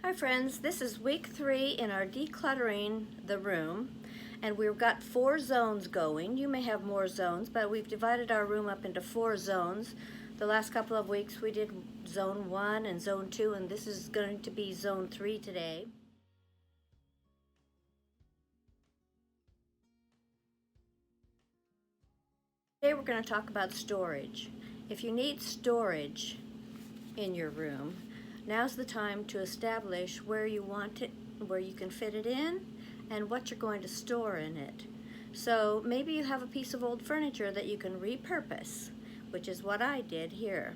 Hi friends, this is week 3 in our decluttering the room, and we've got 4 zones going. You may have more zones, but we've divided our room up into 4 zones. The last couple of weeks we did zone 1 and zone 2, and this is going to be zone 3 today. Today we're going to talk about storage. If you need storage in your room, now's the time to establish where you want it, where you can fit it in, and what you're going to store in it. So maybe you have a piece of old furniture that you can repurpose, which is what I did here.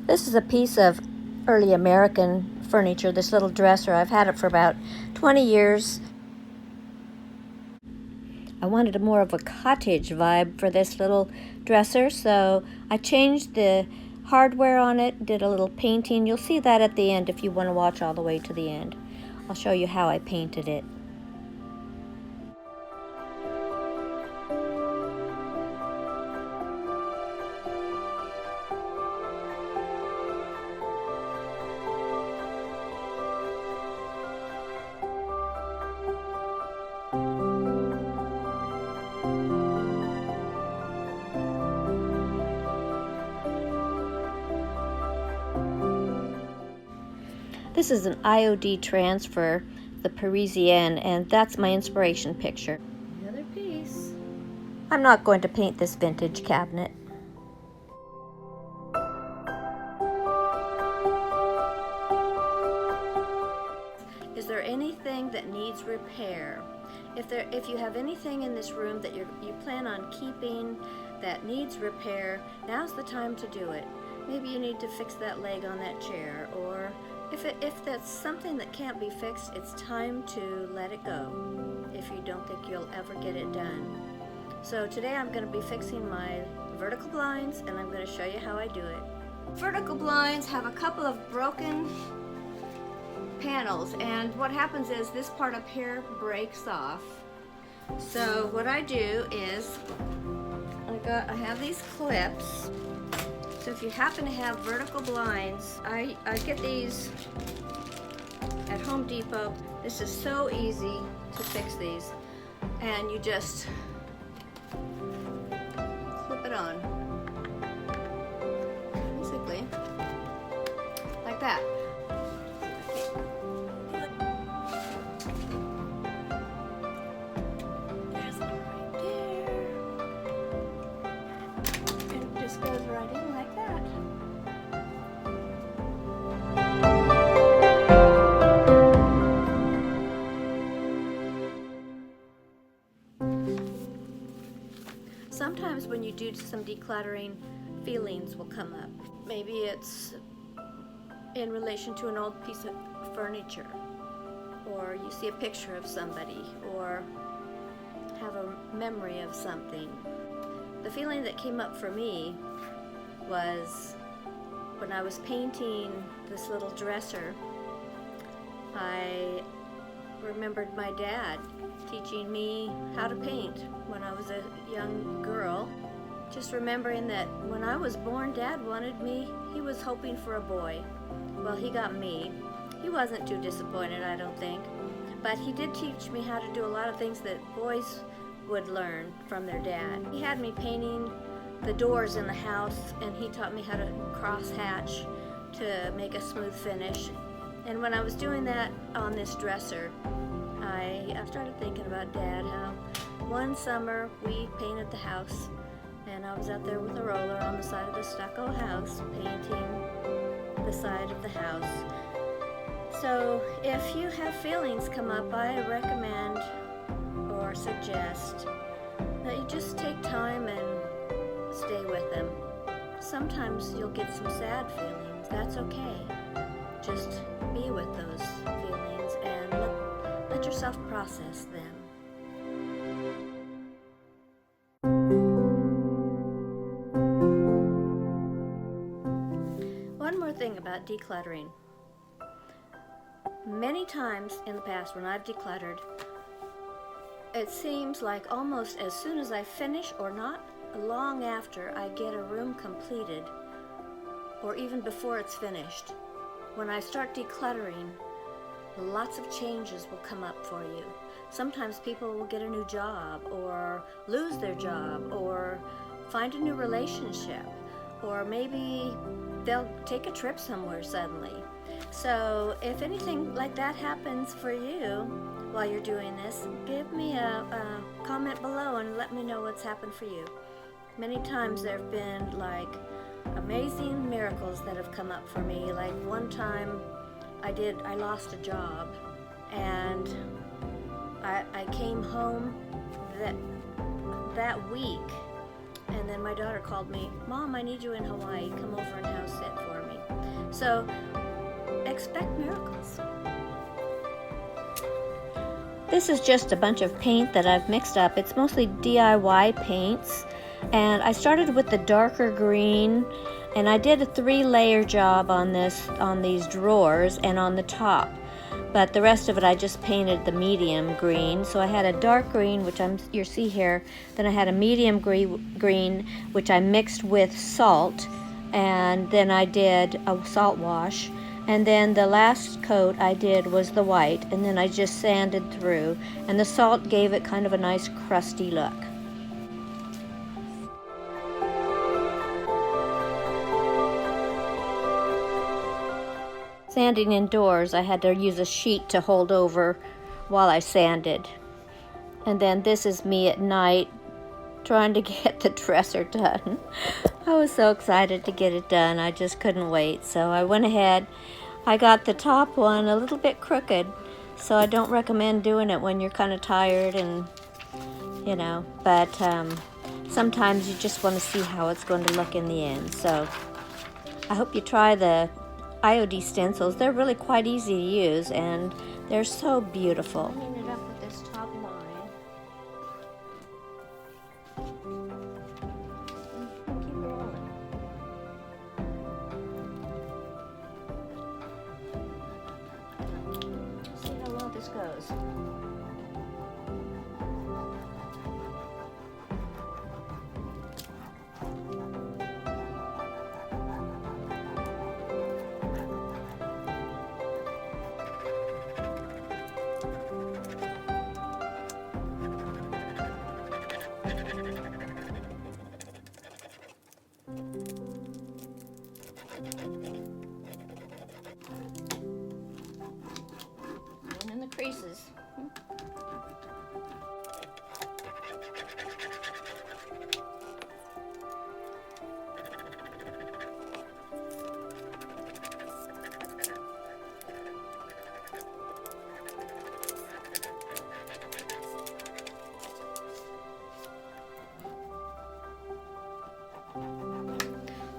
This is a piece of early American furniture, this little dresser. I've had it for about 20 years. I wanted more of a cottage vibe for this little dresser, so I changed the hardware on it, did a little painting. You'll see that at the end if you want to watch all the way to the end. I'll show you how I painted it. This is an IOD transfer, the Parisienne, and that's my inspiration picture. Another piece. I'm not going to paint this vintage cabinet. Is there anything that needs repair? If you have anything in this room that you plan on keeping that needs repair, now's the time to do it. Maybe you need to fix that leg on that chair, or if that's something that can't be fixed, it's time to let it go if you don't think you'll ever get it done. So today I'm going to be fixing my vertical blinds, and I'm going to show you how I do it. Vertical blinds have a couple of broken panels, and what happens is this part up here breaks off. So what I do is I have these clips. So if you happen to have vertical blinds, I get these at Home Depot. This is so easy to fix these, and you just clip it on, basically like that. There's one right there, and it just goes right in like that. Sometimes when you do some decluttering, feelings will come up. Maybe it's in relation to an old piece of furniture, or you see a picture of somebody, or have a memory of something. The feeling that came up for me was when I was painting this little dresser. I remembered my dad teaching me how to paint when I was a young girl. Just remembering that when I was born, Dad wanted me, he was hoping for a boy. Well, he got me. He wasn't too disappointed, I don't think. But he did teach me how to do a lot of things that boys would learn from their dad. He had me painting the doors in the house, and he taught me how to cross hatch to make a smooth finish. And when I was doing that on this dresser, I started thinking about Dad, how one summer we painted the house, and I was out there with a roller on the side of the stucco house, painting the side of the house. So if you have feelings come up, I recommend or suggest that you just take time and stay with them. Sometimes you'll get some sad feelings. That's okay. Just be with those feelings and let yourself process them. One more thing about decluttering. Many times in the past when I've decluttered, it seems like almost as soon as I finish, or not long after I get a room completed, or even before it's finished, when I start decluttering, lots of changes will come up for you. Sometimes people will get a new job, or lose their job, or find a new relationship, or maybe they'll take a trip somewhere suddenly. So if anything like that happens for you while you're doing this, give me a comment below and let me know what's happened for you. Many times there have been like amazing miracles that have come up for me. Like one time I lost a job, and I came home that week, and then my daughter called me, "Mom, I need you in Hawaii. Come over and house sit for me." So expect miracles. This is just a bunch of paint that I've mixed up. It's mostly DIY paints, and I started with the darker green, and I did a 3-layer job on these drawers and on the top. But the rest of it I just painted the medium green. So I had a dark green, which you see here. Then I had a medium green, which I mixed with salt, and then I did a salt wash. And then the last coat I did was the white, and then I just sanded through. And the salt gave it kind of a nice crusty look. Sanding indoors, I had to use a sheet to hold over while I sanded. And then this is me at night trying to get the dresser done. I was so excited to get it done, I just couldn't wait. So I went ahead, I got the top one a little bit crooked, so I don't recommend doing it when you're kind of tired and, but sometimes you just want to see how it's going to look in the end. So I hope you try the IOD stencils. They're really quite easy to use, and they're so beautiful. Clean it up with this top line. Keep it rolling. See how well this goes. And in the creases.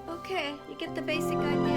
Okay, you get the basic idea.